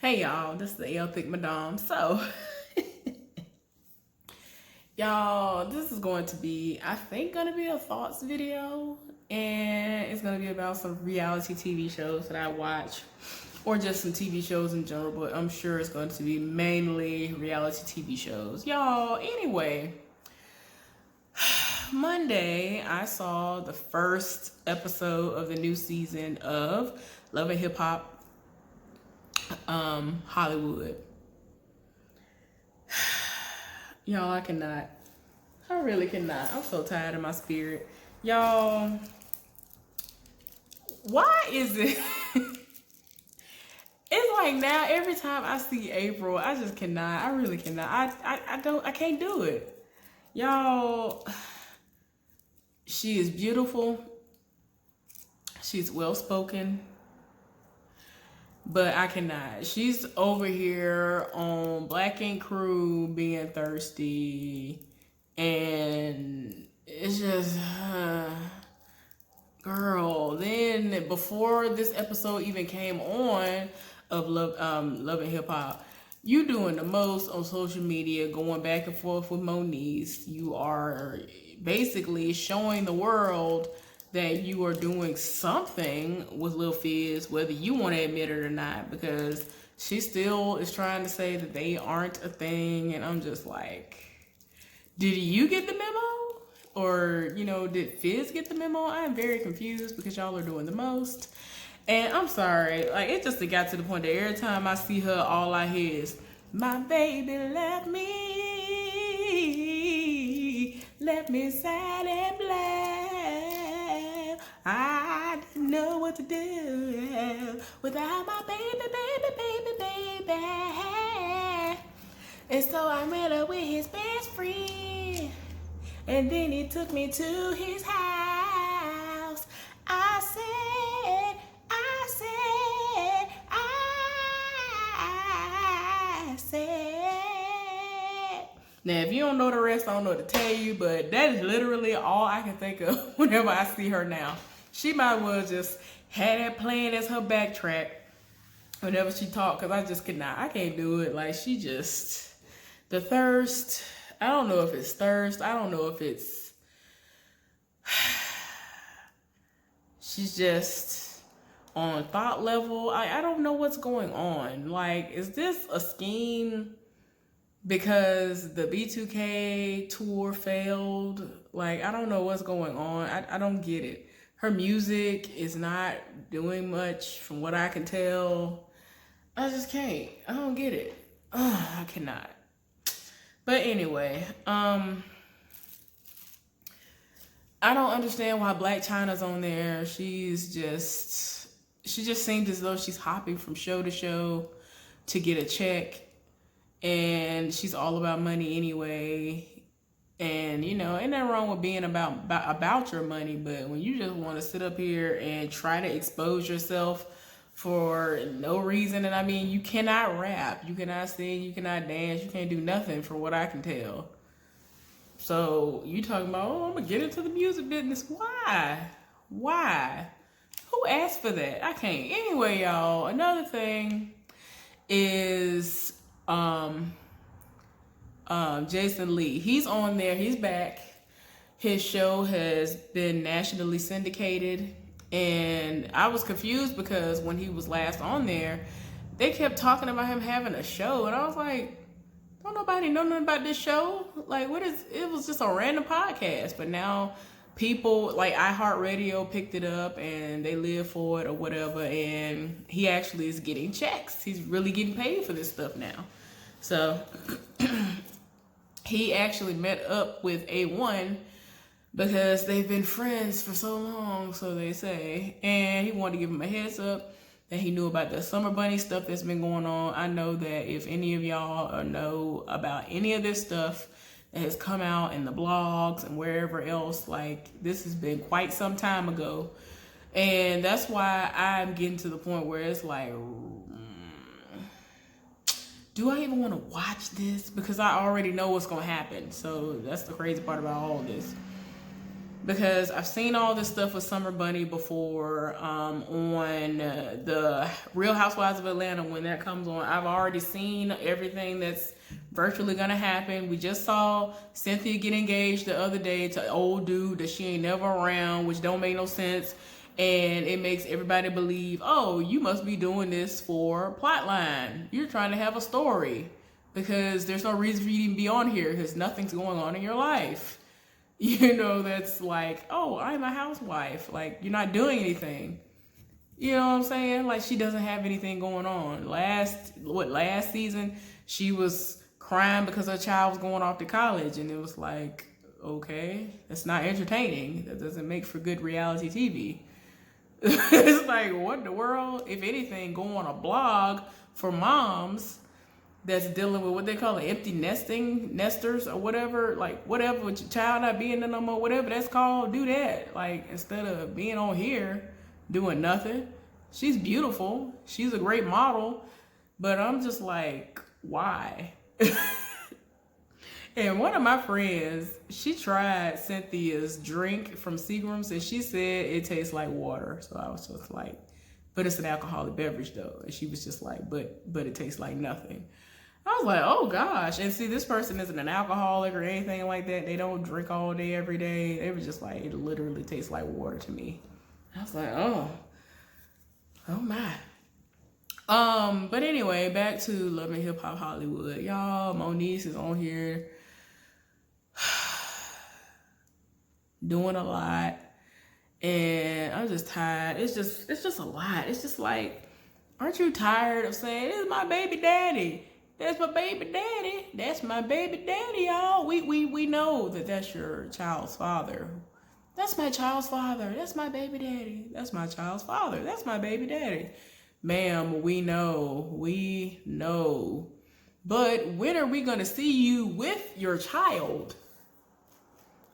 Hey y'all, this is the L Thick Madame. So, y'all, this is going to be, I think, going to be a thoughts video, and it's going to be about some reality TV shows that I watch, or just some TV shows in general. But I'm sure it's going to be mainly reality TV shows, y'all. Anyway, Monday I saw the first episode of the new season of Love and Hip Hop Hollywood. Y'all, I cannot. I really cannot. I'm so tired of my spirit. Y'all, why is it? It's like now every time I see April, I just cannot. I really cannot. I can't do it. Y'all, she is beautiful. She's well spoken. But I cannot. She's over here on Black and Crew being thirsty. And it's just, girl. Then before this episode even came on of Love and Hip Hop, you doing the most on social media, going back and forth with Moniece. You are basically showing the world that you are doing something with Lil Fizz, whether you want to admit it or not, because she still is trying to say that they aren't a thing. And I'm just like, did you get the memo? Or, did Fizz get the memo? I'm very confused because y'all are doing the most. And I'm sorry, like, it just got to the point that every time I see her, all I hear is, my baby left me sad and black. I didn't know what to do without my baby. And so I met up with his best friend. And then he took me to his house. I said. Now, if you don't know the rest, I don't know what to tell you, but that is literally all I can think of whenever I see her now. She might well just have that playing as her backtrack whenever she talk, because I just cannot. I can't do it. Like, she just, the thirst, I don't know if it's thirst. I don't know if it's, she's just on thought level. I don't know what's going on. Like, is this a scheme because the B2K tour failed? Like, I don't know what's going on. I don't get it. Her music is not doing much from what I can tell. I just can't. I don't get it. I cannot. But anyway, I don't understand why Black China's on there. She just seems as though she's hopping from show to show to get a check. And she's all about money anyway. And, ain't nothing wrong with being about your money. But when you just want to sit up here and try to expose yourself for no reason, and I mean, you cannot rap, you cannot sing, you cannot dance, you can't do nothing for what I can tell. So you talking about, I'm going to get into the music business. Why? Who asked for that? I can't. Anyway, y'all, another thing is Jason Lee. He's on there. He's back. His show has been nationally syndicated. And I was confused because when he was last on there, they kept talking about him having a show. And I was like, don't nobody know nothing about this show? Like, it was just a random podcast. But now people like iHeartRadio picked it up and they live for it or whatever. And he actually is getting checks. He's really getting paid for this stuff now. So he actually met up with A1 because they've been friends for so long, so they say. And he wanted to give him a heads up that he knew about the Summer Bunny stuff that's been going on. I know that if any of y'all know about any of this stuff that has come out in the blogs and wherever else, like, this has been quite some time ago. And that's why I'm getting to the point where it's like, do I even want to watch this? Because I already know what's going to happen. So that's the crazy part about all of this. because I've seen all this stuff with Summer Bunny before on the Real Housewives of Atlanta. When that comes on, I've already seen everything that's virtually gonna happen. We just saw Cynthia get engaged the other day to an old dude that she ain't never around, which don't make no sense. And it makes everybody believe, oh, you must be doing this for plotline. You're trying to have a story, because there's no reason for you to even be on here, because nothing's going on in your life. You know, that's like, oh, I'm a housewife. Like, you're not doing anything. You know what I'm saying? Like, she doesn't have anything going on. Last season, she was crying because her child was going off to college. And it was like, okay, that's not entertaining. That doesn't make for good reality TV. It's like, what in the world? If anything, go on a blog for moms that's dealing with what they call empty nesters or whatever, like whatever, with your child not being there no more, whatever that's called, do that. Like, instead of being on here doing nothing. She's beautiful. She's a great model, but I'm just like, why? And one of my friends, she tried Cynthia's drink from Seagram's and she said it tastes like water. So I was just like, but it's an alcoholic beverage though. And she was just like, but it tastes like nothing. I was like, oh gosh. And see, this person isn't an alcoholic or anything like that. They don't drink all day, every day. They were just like, it literally tastes like water to me. I was like, oh my. But anyway, back to Love and Hip Hop Hollywood. Y'all, Moniece is on here doing a lot. And I'm just tired. It's just a lot. It's just like, aren't you tired of saying, this is my baby daddy? That's my baby daddy. That's my baby daddy, y'all. We know that that's your child's father. That's my child's father. That's my baby daddy. That's my child's father. That's my baby daddy. Ma'am, we know. We know. But when are we going to see you with your child?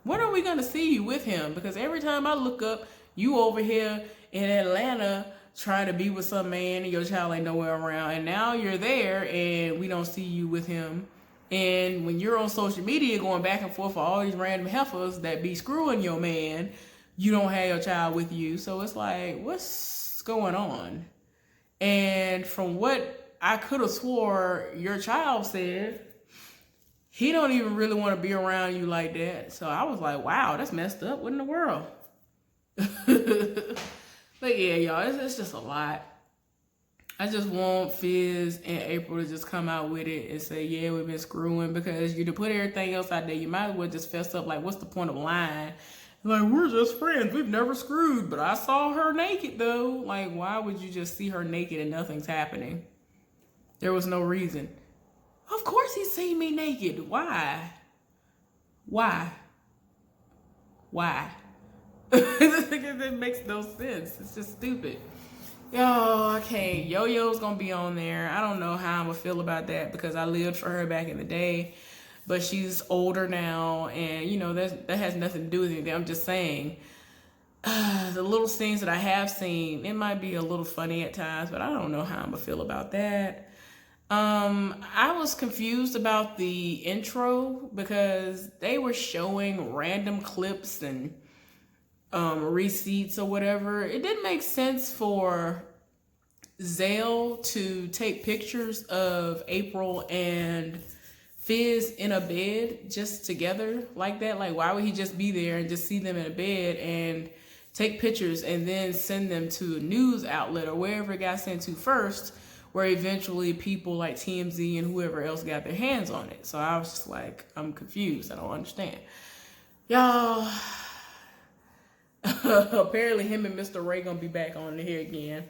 When are we going to see you with him? Because every time I look up, you over here in Atlanta trying to be with some man and your child ain't nowhere around. And now you're there and we don't see you with him. And when you're on social media going back and forth for all these random heifers that be screwing your man, you don't have your child with you. So it's like, what's going on? And from what I could have swore your child said, he don't even really want to be around you like that. So I was like, wow, that's messed up. What in the world? But yeah, y'all, it's just a lot. I just want Fizz and April to just come out with it and say, yeah, we've been screwing, because you to put everything else out there, you might as well just fess up. Like, what's the point of lying? Like, we're just friends. We've never screwed, but I saw her naked though. Like, why would you just see her naked and nothing's happening? There was no reason. Of course he seen me naked. Why? It makes no sense. It's just stupid. Yo, I can't. Yo-Yo's gonna be on there. I don't know how I'm gonna feel about that, because I lived for her back in the day, but she's older now, and you know that has nothing to do with anything. I'm just saying, the little scenes that I have seen, it might be a little funny at times, but I don't know how I'm gonna feel about that. I was confused about the intro because they were showing random clips and receipts or whatever. It didn't make sense for Zale to take pictures of April and Fizz in a bed just together like that. Like, why would he just be there and just see them in a bed and take pictures and then send them to a news outlet or wherever it got sent to first, where eventually people like TMZ and whoever else got their hands on it? So I was just like, I'm confused. I don't understand. Y'all, apparently him and Mr. Ray gonna be back on here again.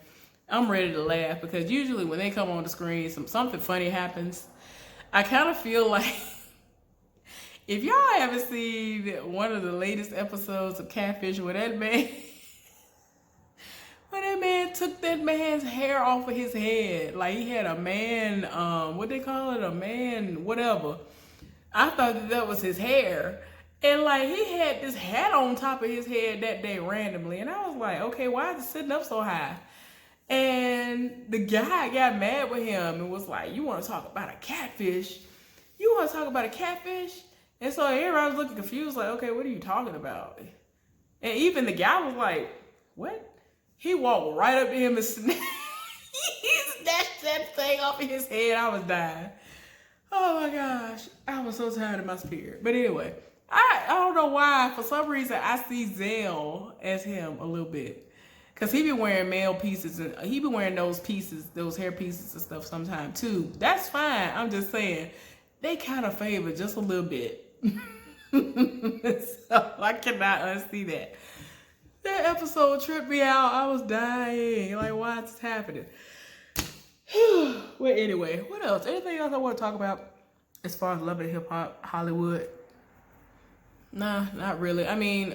I'm ready to laugh, because usually when they come on the screen, something funny happens. I kind of feel like, if y'all haven't seen one of the latest episodes of Catfish where that man took that man's hair off of his head, like he had a man, what they call it, a man whatever. I thought that was his hair. And like, he had this hat on top of his head that day randomly. And I was like, okay, why is it sitting up so high? And the guy got mad with him and was like, you want to talk about a catfish? You want to talk about a catfish? And so everybody was looking confused, like, okay, what are you talking about? And even the guy was like, what? He walked right up to him and snatched that thing off of his head. I was dying. Oh my gosh. I was so tired of my spirit. But anyway, I don't know why. For some reason, I see Zell as him a little bit. Because he be wearing male pieces. And he be wearing those pieces, those hair pieces and stuff sometimes too. That's fine. I'm just saying, they kind of favor just a little bit. So I cannot unsee that. That episode tripped me out. I was dying. Like, why is this happening? Well, anyway, what else? Anything else I want to talk about as far as Love and Hip Hop Hollywood? Nah, not really. I mean,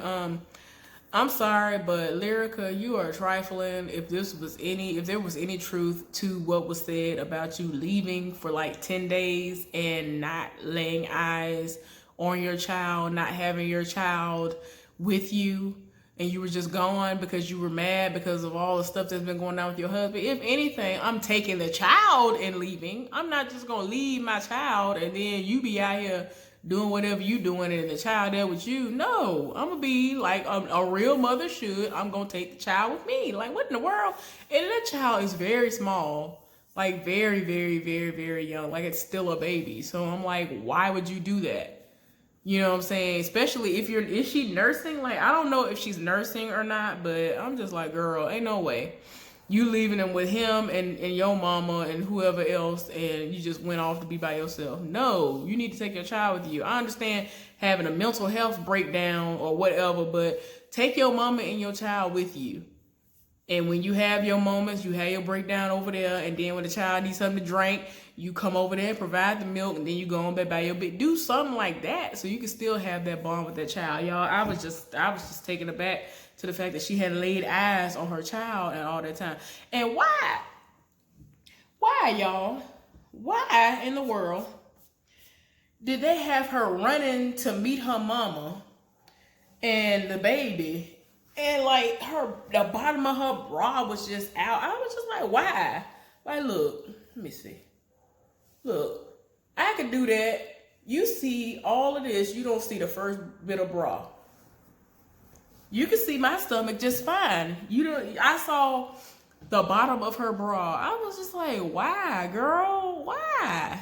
I'm sorry, but Lyrica, you are trifling. If there was any truth to what was said about you leaving for like 10 days and not laying eyes on your child, not having your child with you, and you were just gone because you were mad because of all the stuff that's been going on with your husband. If anything, I'm taking the child and leaving. I'm not just gonna leave my child and then you be out here doing whatever you doing and the child there with you. No, I'm gonna be like a real mother should. I'm gonna take the child with me. Like, what in the world? And that child is very small, like very, very, very, very young. Like, it's still a baby. So I'm like, why would you do that? You know what I'm saying? Especially is she nursing? Like, I don't know if she's nursing or not, but I'm just like, girl, ain't no way. You leaving him with him and your mama and whoever else, and you just went off to be by yourself. No, you need to take your child with you. I understand having a mental health breakdown or whatever, but take your mama and your child with you. And when you have your moments, you have your breakdown over there, and then when the child needs something to drink, you come over there and provide the milk, and then you go on back by your bed. Do something like that so you can still have that bond with that child. Y'all, I was just taken aback to the fact that she had laid eyes on her child and all that time. And why? Why, y'all? Why in the world did they have her running to meet her mama and the baby? And like the bottom of her bra was just out. I was just like, why? Like, look, let me see. Look, I could do that. You see all of this. You don't see the first bit of bra. You can see my stomach just fine. I saw the bottom of her bra. I was just like, why, girl? Why?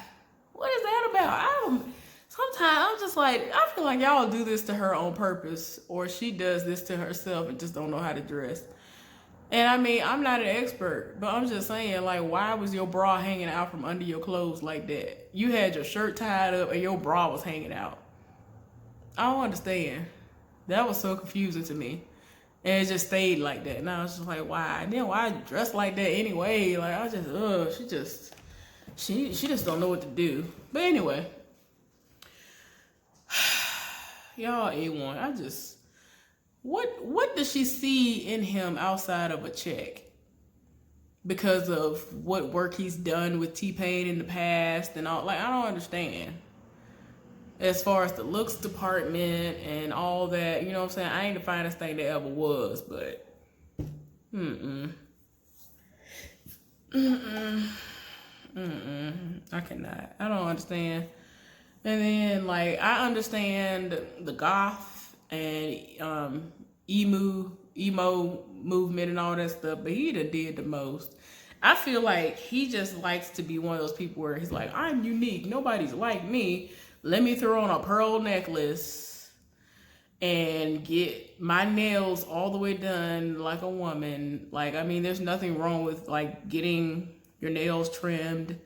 What is that about? Sometimes I'm just like, I feel like y'all do this to her on purpose, or she does this to herself and just don't know how to dress. And I mean, I'm not an expert, but I'm just saying, like, why was your bra hanging out from under your clothes like that? You had your shirt tied up and your bra was hanging out. I don't understand. That was so confusing to me. And it just stayed like that. And I was just like, why? And then why dress like that anyway? Like, I just, she just don't know what to do. But anyway. Y'all A1. What does she see in him outside of a check? Because of what work he's done with T-Pain in the past and all. Like, I don't understand. As far as the looks department and all that, you know what I'm saying? I ain't the finest thing there ever was, but I cannot. I don't understand. And then, like, I understand the goth and emo movement and all that stuff, but he done did the most. I feel like he just likes to be one of those people where he's like, I'm unique. Nobody's like me. Let me throw on a pearl necklace and get my nails all the way done like a woman. Like, I mean, there's nothing wrong with, like, getting your nails trimmed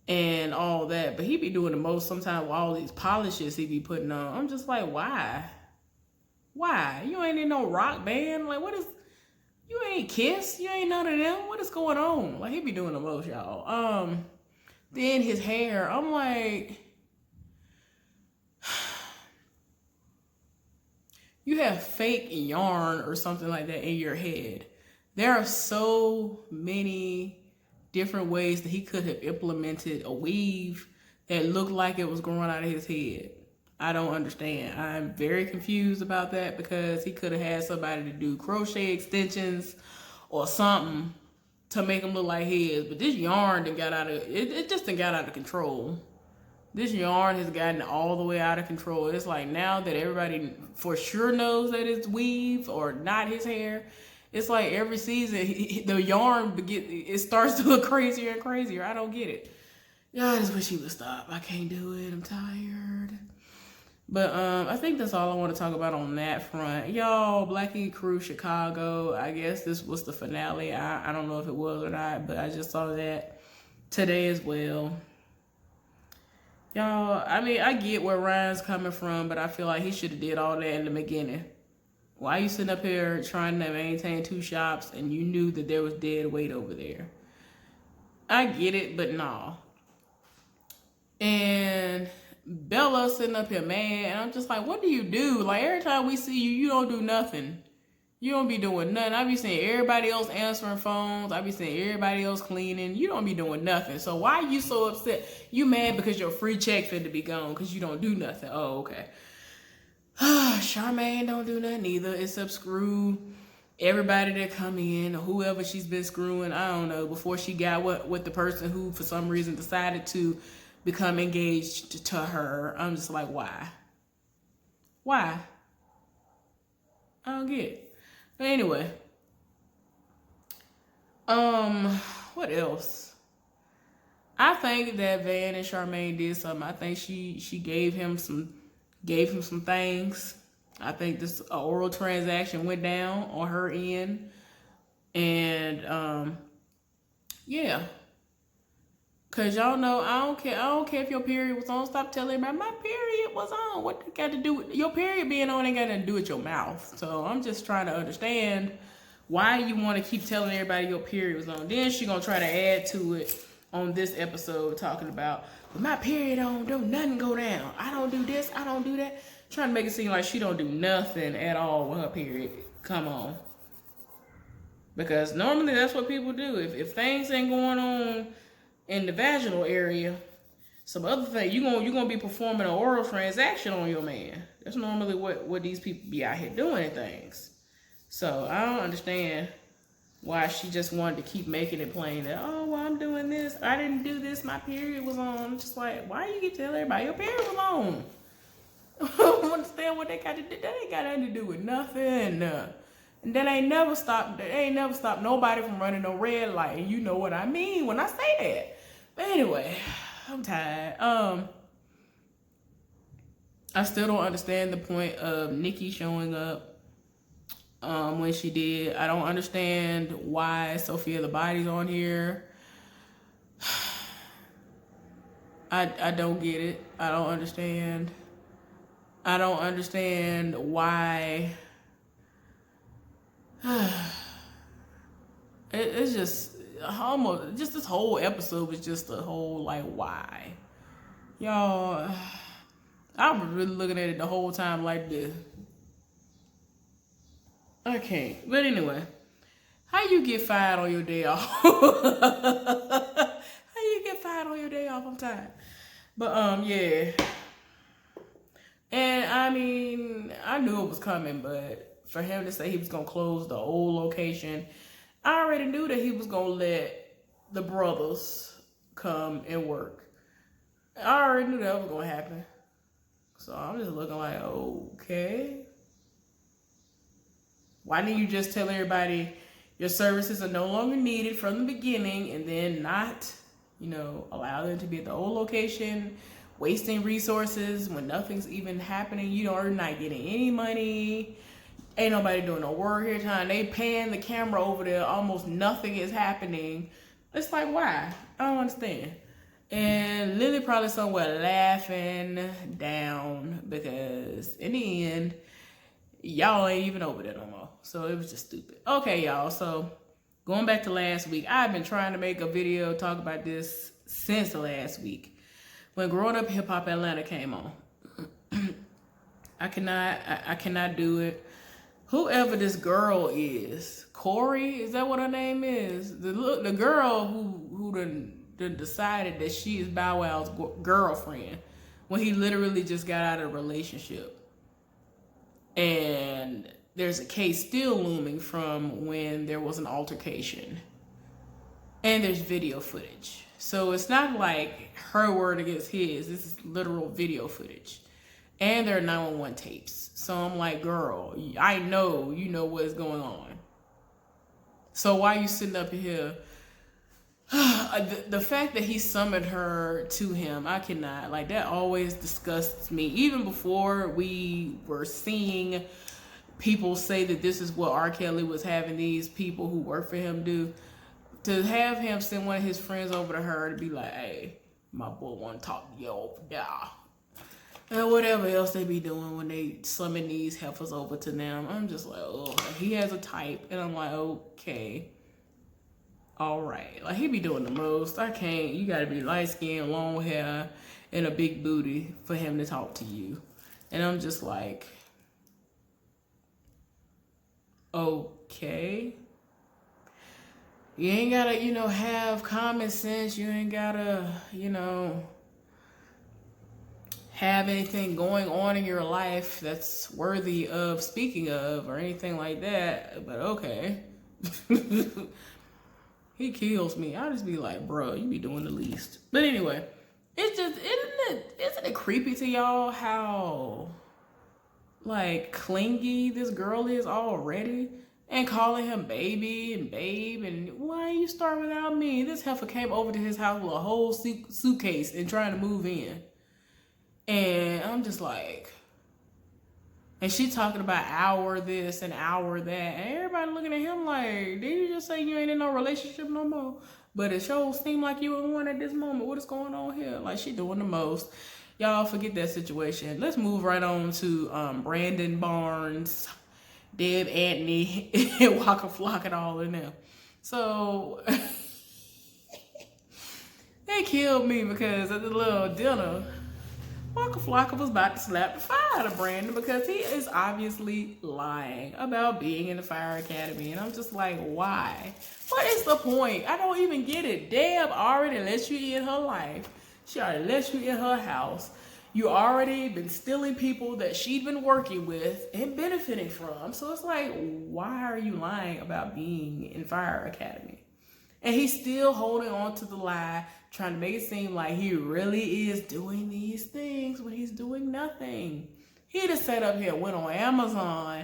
and all that, but he be doing the most sometimes with all these polishes he be putting on. I'm just like, why? Why? You ain't in no rock band. Like, you ain't Kiss. You ain't none of them. What is going on? Like, he be doing the most, y'all. Then his hair, I'm like, you have fake yarn or something like that in your head. There are so many different ways that he could have implemented a weave that looked like it was growing out of his head. I don't understand. I'm very confused about that because he could have had somebody to do crochet extensions or something to make him look like his. But this yarn done got out of, it just done got out of control. This yarn has gotten all the way out of control. It's like now that everybody for sure knows that it's weave or not his hair, it's like every season the yarn it starts to look crazier and crazier. I don't get it. Yeah, I just wish he would stop. I can't do it. I'm tired. But I think that's all I want to talk about on that front. Y'all, Black Ink Crew Chicago. I guess this was the finale. I don't know if it was or not, but I just saw that today as well. Y'all, I mean, I get where Ryan's coming from, but I feel like he should have did all that in the beginning. Why you sitting up here trying to maintain 2 shops and you knew that there was dead weight over there? I get it, but no. And Bella sitting up here, man, and I'm just like, what do you do? Like, every time we see you, you don't do nothing. You don't be doing nothing. I be seeing everybody else answering phones. I be seeing everybody else cleaning. You don't be doing nothing. So why are you so upset? You mad because your free check finna be gone because you don't do nothing. Oh, okay. Charmaine don't do nothing either except screw everybody that come in or whoever she's been screwing, I don't know, before she got with the person who for some reason decided to become engaged to her. I'm just like, why? Why? I don't get it. But anyway, what else? I think that Van and Charmaine did something. I think she gave him some things. I think this oral transaction went down on her end, and yeah. Cause y'all know I don't care if your period was on. Stop telling everybody my period was on. What it got to do with your period being on? Ain't got nothing to do with your mouth. So I'm just trying to understand why you want to keep telling everybody your period was on. Then she gonna try to add to it on this episode talking about my period on. Don't nothing go down. I don't do this. I don't do that. Trying to make it seem like she don't do nothing at all with her period. Come on. Because normally that's what people do. If things ain't going on in the vaginal area, some other thing, you're gonna be performing an oral transaction on your man. That's normally what these people be out here doing and things. So I don't understand why she just wanted to keep making it plain that, oh, well, I'm doing this. I didn't do this. My period was on. I'm just like, why you get to tell everybody your period was on? I don't understand what they got to do. That ain't got nothing to do with nothing. And that ain't never stopped nobody from running no red light. And you know what I mean when I say that. But anyway, I'm tired. I still don't understand the point of Nikki showing up when she did. I don't understand why Sophia the Body's on here. I don't get it. I don't understand why. It's just almost this whole episode was just a whole like why, y'all. I was really looking at it the whole time like this. I can't. But anyway, how you get fired on your day off? How you get fired on your day off? I'm tired. But yeah. And I mean, I knew it was coming, but for him to say he was gonna close the old location, I already knew that he was gonna let the brothers come and work. I already knew that was gonna happen. So I'm just looking like, okay. Why didn't you just tell everybody your services are no longer needed from the beginning and then not, allow them to be at the old location, wasting resources when nothing's even happening? You're not getting any money. Ain't nobody doing no work here. Time they pan the camera over there, almost nothing is happening. It's like, why? I don't understand. And Lily probably somewhere laughing down because in the end, y'all ain't even over there no more. So it was just stupid. Okay, y'all. So going back to last week, I've been trying to make a video talk about this since last week when Growing Up Hip Hop Atlanta came on. I cannot do it. Whoever this girl is, Corey, is that what her name is? The girl who done decided that she is Bow Wow's girlfriend when he literally just got out of a relationship. And there's a case still looming from when there was an altercation. And there's video footage. So it's not like her word against his. This is literal video footage. And there are 911 tapes. So I'm like, girl, I know you know what's going on. So why are you sitting up here? The fact that he summoned her to him, I cannot. Like, that always disgusts me. Even before we were seeing people say that this is what R. Kelly was having these people who work for him do, to have him send one of his friends over to her to be like, hey, my boy want to talk to you over there. And whatever else they be doing when they summon these heifers over to them. I'm just like, oh, he has a type. And I'm like, okay. All right. Like, he be doing the most. I can't. You got to be light skinned, long hair, and a big booty for him to talk to you. And I'm just like, okay. You ain't got to, have common sense. You ain't got to, have anything going on in your life that's worthy of speaking of or anything like that. But okay. He kills me. I'll just be like, bro, you be doing the least. But anyway, it's just, isn't it creepy to y'all how, like, clingy this girl is already? And calling him baby and babe, and why you start without me? This heifer came over to his house with a whole suitcase and trying to move in. And I'm just like, and she talking about hour this and hour that, and everybody looking at him like, did you just say you ain't in no relationship no more? But it sure seemed like you in one at this moment. What is going on here? Like, she doing the most. Y'all forget that situation. Let's move right on to Brandon Barnes, Deb Anthony, and Waka Flocka and all in there. So they killed me because at the little dinner, Waka Flocka was about to slap the fire out of Brandon because he is obviously lying about being in the fire academy. And I'm just like, why? What is the point? I don't even get it. Deb already let you in her life. She already let you in her house. You already been stealing people that she'd been working with and benefiting from. So it's like, why are you lying about being in fire academy? And he's still holding on to the lie, trying to make it seem like he really is doing these things when he's doing nothing. He just sat up here, went on Amazon,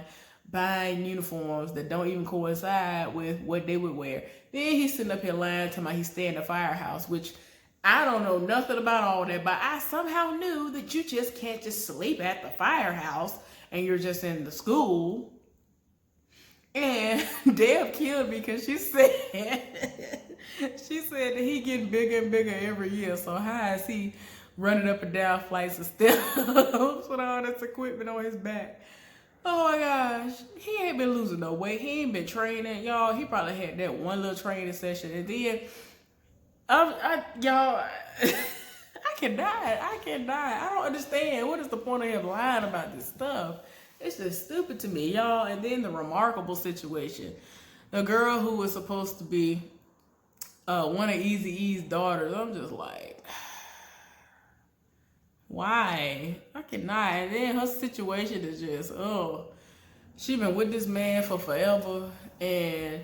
buying uniforms that don't even coincide with what they would wear. Then he's sitting up here lying to me he stay in the firehouse, which I don't know nothing about all that, but I somehow knew that you just can't just sleep at the firehouse and you're just in the school. And Deb killed me because she said that he getting bigger and bigger every year. So how is he running up and down flights of steps with all this equipment on his back? Oh my gosh, he ain't been losing no weight. He ain't been training, y'all. He probably had that one little training session, and then y'all, I can die. I don't understand. What is the point of him lying about this stuff? It's just stupid to me, y'all. And then the remarkable situation. The girl who was supposed to be one of Eazy-E's daughters. I'm just like, why? I cannot. And then her situation is just, she been with this man for forever. And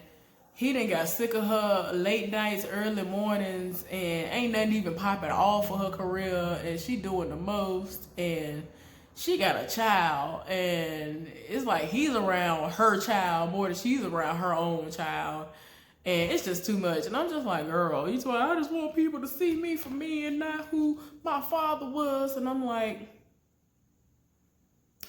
he done got sick of her late nights, early mornings, and ain't nothing even popping off for her career, and she doing the most, and she got a child, and it's like he's around her child more than she's around her own child, and it's just too much. And I'm just like, girl, you told I just want people to see me for me and not who my father was. And I'm like,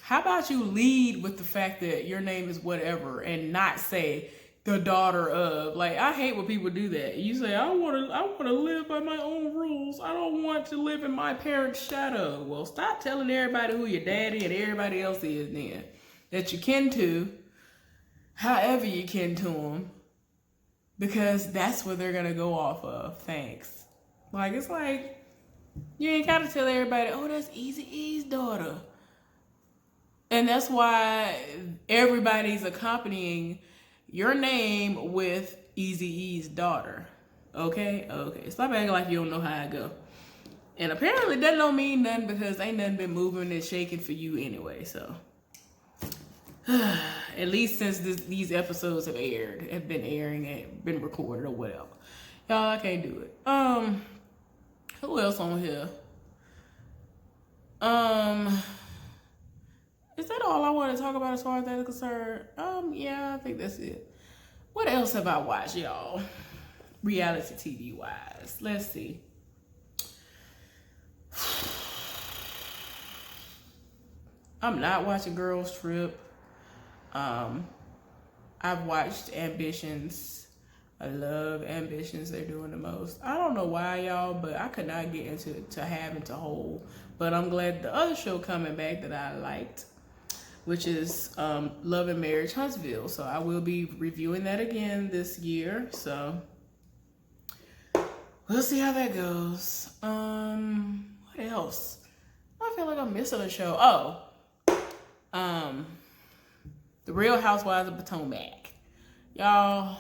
how about you lead with the fact that your name is whatever and not say the daughter of? Like, I hate when people do that. You say, I want to live by my own rules. I don't want to live in my parents' shadow. Well, stop telling everybody who your daddy and everybody else is then. That you kin to, however you kin to them. Because that's what they're going to go off of. Thanks. Like, it's like, you ain't got to tell everybody, oh, that's Eazy-E's daughter. And that's why everybody's accompanying your name with Eazy-E's daughter. Okay? Okay. Stop acting like you don't know how I go. And apparently that don't mean nothing because ain't nothing been moving and shaking for you anyway. So, at least since these episodes have been airing and been recorded or whatever. Y'all, I can't do it. Who else on here? Is that all I want to talk about as far as that is concerned? Yeah, I think that's it. What else have I watched, y'all? Reality TV wise. Let's see. I'm not watching Girls Trip. I've watched Ambitions. I love Ambitions. They're doing the most. I don't know why, y'all, but I could not get into having to hold. But I'm glad the other show coming back that I liked, which is Love and Marriage Huntsville. So I will be reviewing that again this year. So we'll see how that goes. What else? I feel like I'm missing a show. The Real Housewives of Potomac. Y'all,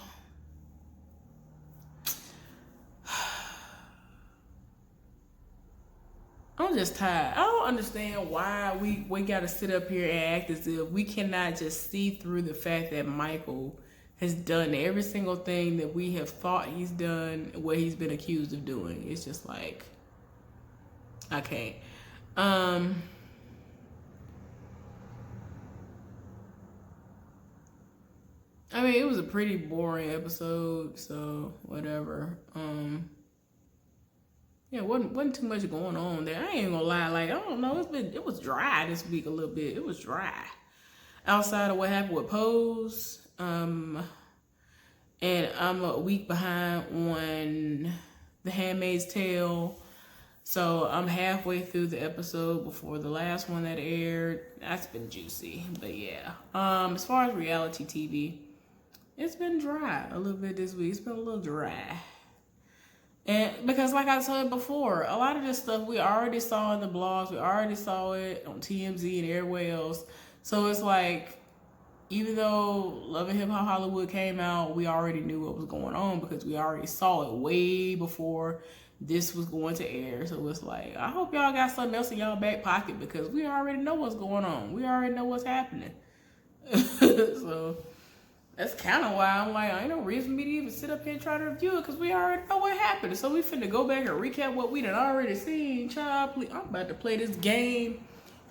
I'm just tired. I don't understand why we got to sit up here and act as if we cannot just see through the fact that Michael has done every single thing that we have thought he's done, what he's been accused of doing. It's just like, I can't. I mean, it was a pretty boring episode, so whatever. Yeah, wasn't too much going on there. I ain't gonna lie, like, I don't know, it was dry this week a little bit. It was dry. Outside of what happened with Pose, and I'm a week behind on The Handmaid's Tale. So I'm halfway through the episode before the last one that aired. That's been juicy, but yeah. As far as reality TV, it's been dry a little bit this week. It's been a little dry. And because like I said before, a lot of this stuff we already saw in the blogs. We already saw it on TMZ and everywhere else. So it's like, even though Love and Hip Hop Hollywood came out, we already knew what was going on because we already saw it way before this was going to air. So it's like, I hope y'all got something else in y'all back pocket because we already know what's going on. We already know what's happening. So that's kind of why I'm like, ain't no reason for me to even sit up here and try to review it because we already know what happened. So we finna go back and recap what we done already seen. Child, please, I'm about to play this game.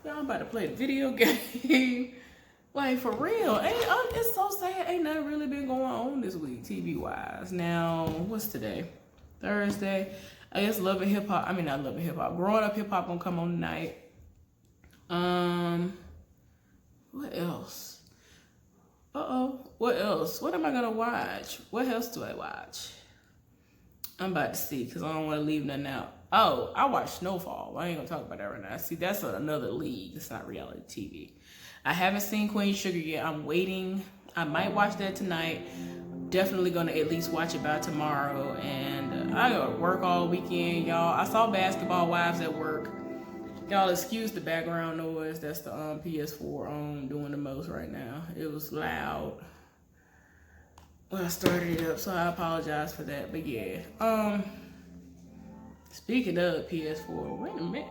I'm about to play the video game. Like, for real. It's so sad. Ain't nothing really been going on this week, TV-wise. Now, what's today? Thursday. I guess Love and Hip Hop. I mean, not Love and Hip Hop. Growing Up Hip Hop gonna come on tonight. What else? What else? What am I gonna watch? What else do I watch? I'm about to see because I don't want to leave nothing out. Oh, I watched Snowfall. I ain't gonna talk about that right now. See, that's another league. It's not reality TV. I haven't seen Queen Sugar yet. I'm waiting. I might watch that tonight. Definitely gonna at least watch it by tomorrow. And I gotta work all weekend, y'all. I saw Basketball Wives at work. Y'all excuse the background noise. That's the PS4 on doing the most right now. It was loud when I started it up, so I apologize for that. But yeah. Speaking of PS4, wait a minute.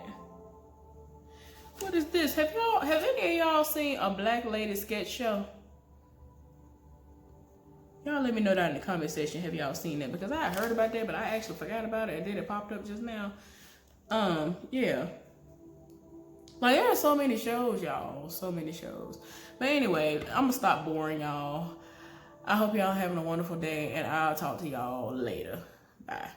What is this? Have any of y'all seen a Black Lady sketch show? Y'all let me know down in the comment section. Have y'all seen that? Because I heard about that, but I actually forgot about it, and then it popped up just now. Yeah. Like, there are so many shows, y'all. So many shows. But anyway, I'm gonna stop boring y'all. I hope y'all having a wonderful day, and I'll talk to y'all later. Bye.